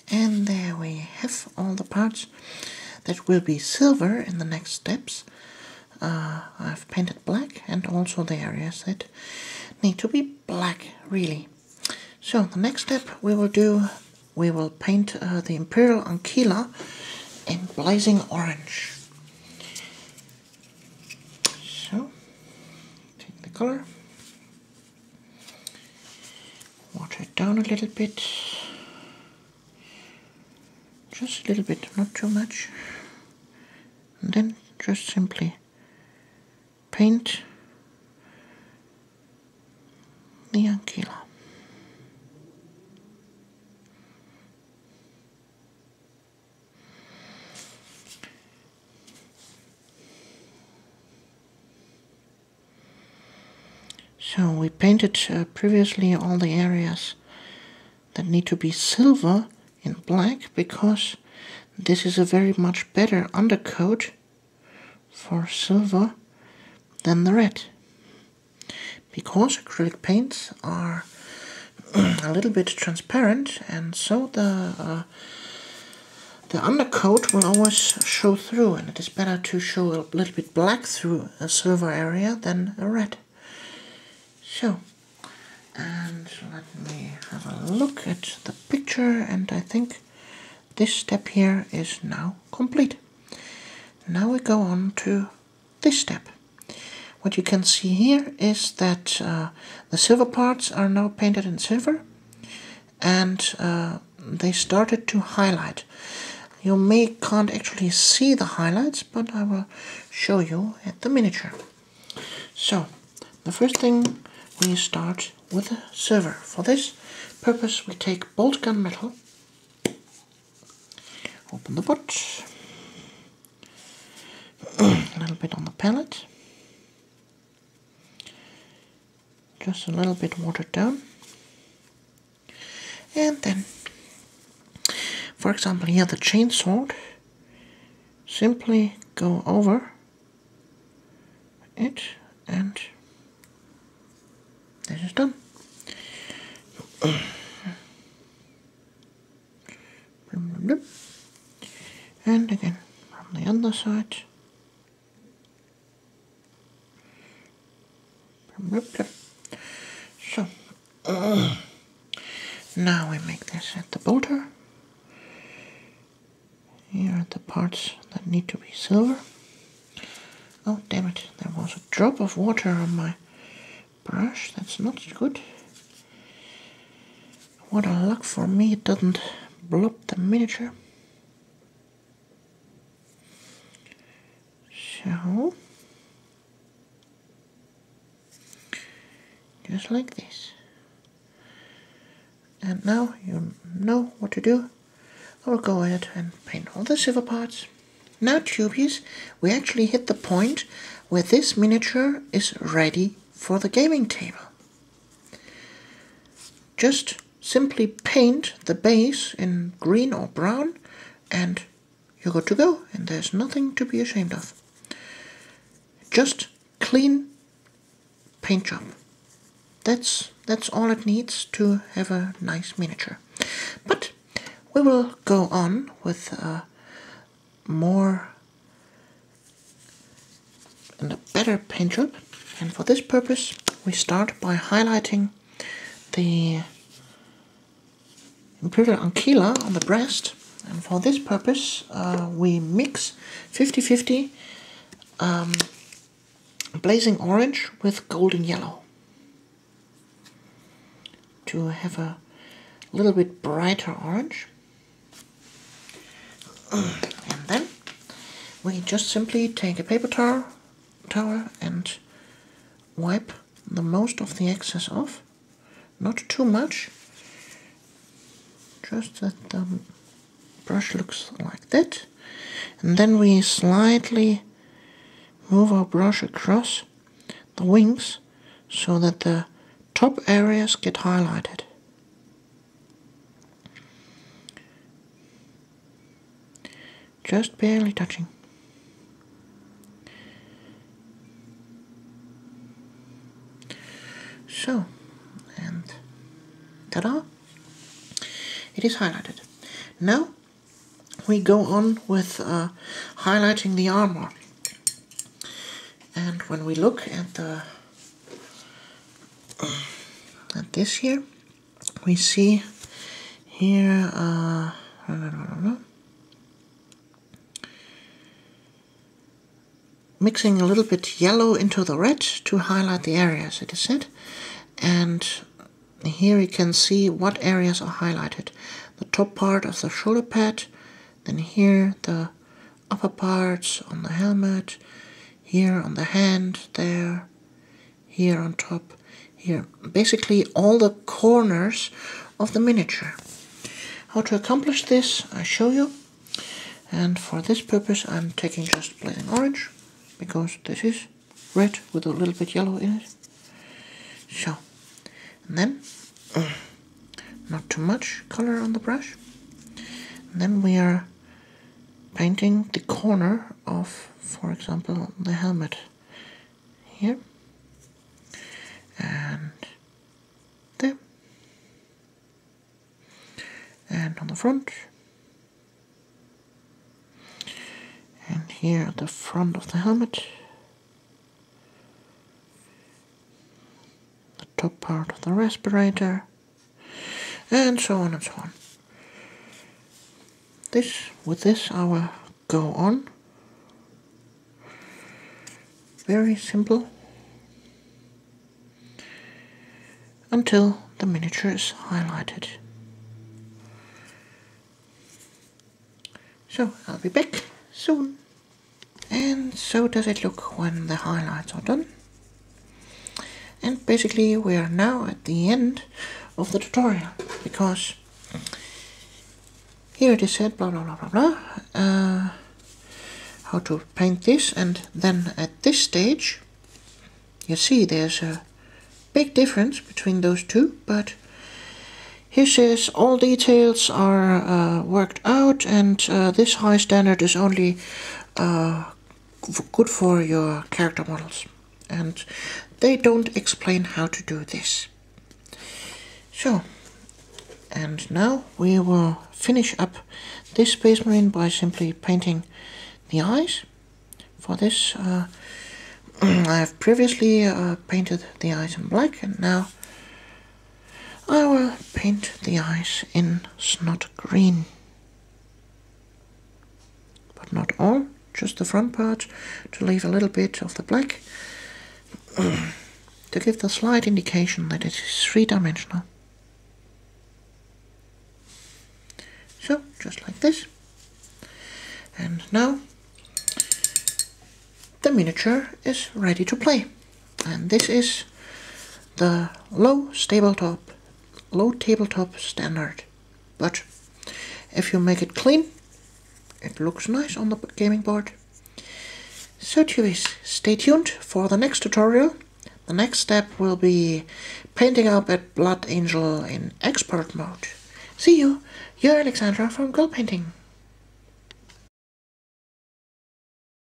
And there we have all the parts that will be silver in the next steps. I've painted black, and also the areas that need to be black, really. So the next step we will paint the Imperial Ankyla in blazing orange. So, take the color, water it down a little bit, just a little bit, not too much, and then just simply paint the Ankyla. So we painted previously all the areas that need to be silver in black, because this is a very much better undercoat for silver than the red. Because acrylic paints are a little bit transparent, and so the undercoat will always show through, and it is better to show a little bit black through a silver area than a red. So, and let me have a look at the picture, and I think this step here is now complete. Now we go on to this step. What you can see here is that the silver parts are now painted in silver, and they started to highlight. You can't actually see the highlights, but I will show you at the miniature. So, the first thing, we start with the silver. For this purpose we take bolt gun metal, open the pot, a little bit on the palette, just a little bit watered down, and then, for example here, the chainsaw, simply go over it, and this is done. And again from the other side. So now we make this at the bolter. Here are the parts that need to be silver. Oh damn it, there was a drop of water on my brush, that's not good. What a luck for me, it doesn't blow up the miniature. So, just like this. And now you know what to do. I will go ahead and paint all the silver parts. Now, tubies, we actually hit the point where this miniature is ready for the gaming table. Just simply paint the base in green or brown, and you're good to go, and there's nothing to be ashamed of. Just clean paint job. That's all it needs to have a nice miniature. But we will go on with more and a better paint job. And for this purpose, we start by highlighting the Imperial Ankyla on the breast. And for this purpose, we mix 50-50 blazing orange with golden yellow to have a little bit brighter orange. And then we just simply take a paper towel and wipe the most of the excess off, not too much, just that the brush looks like that, and then we slightly move our brush across the wings so that the top areas get highlighted. Just barely touching. So, and ta-da! It is highlighted. Now we go on with highlighting the armor. And when we look at this here, we see here mixing a little bit yellow into the red to highlight the areas, it is said. And here you can see what areas are highlighted. The top part of the shoulder pad, then here the upper parts on the helmet, here on the hand, there, here on top, here. Basically all the corners of the miniature. How to accomplish this, I show you. And for this purpose I'm taking just blazing orange, because this is red with a little bit yellow in it. So, and then not too much color on the brush. And then we are painting the corner of, for example, the helmet here and there, and on the front, and here at the front of the helmet, the top part of the respirator, and so on and so on. With this I will go on. Very simple until the miniature is highlighted. So I'll be back soon. And so does it look when the highlights are done. And basically we are now at the end of the tutorial, because here it is said blah blah blah blah blah, how to paint this, and then at this stage you see there's a big difference between those two, but here says all details are worked out, and this high standard is only good for your character models, and they don't explain how to do this. So, and now we will finish up this Space Marine by simply painting the eyes. For this I have previously painted the eyes in black, and now I will paint the eyes in snot green. But not all, just the front part, to leave a little bit of the black to give the slight indication that it is three-dimensional. So, just like this. And now the miniature is ready to play. And this is the low tabletop standard. But if you make it clean, it looks nice on the gaming board. So stay tuned for the next tutorial. The next step will be painting up a Blood Angel in expert mode. See you, you're Alexandra from GirlPainting.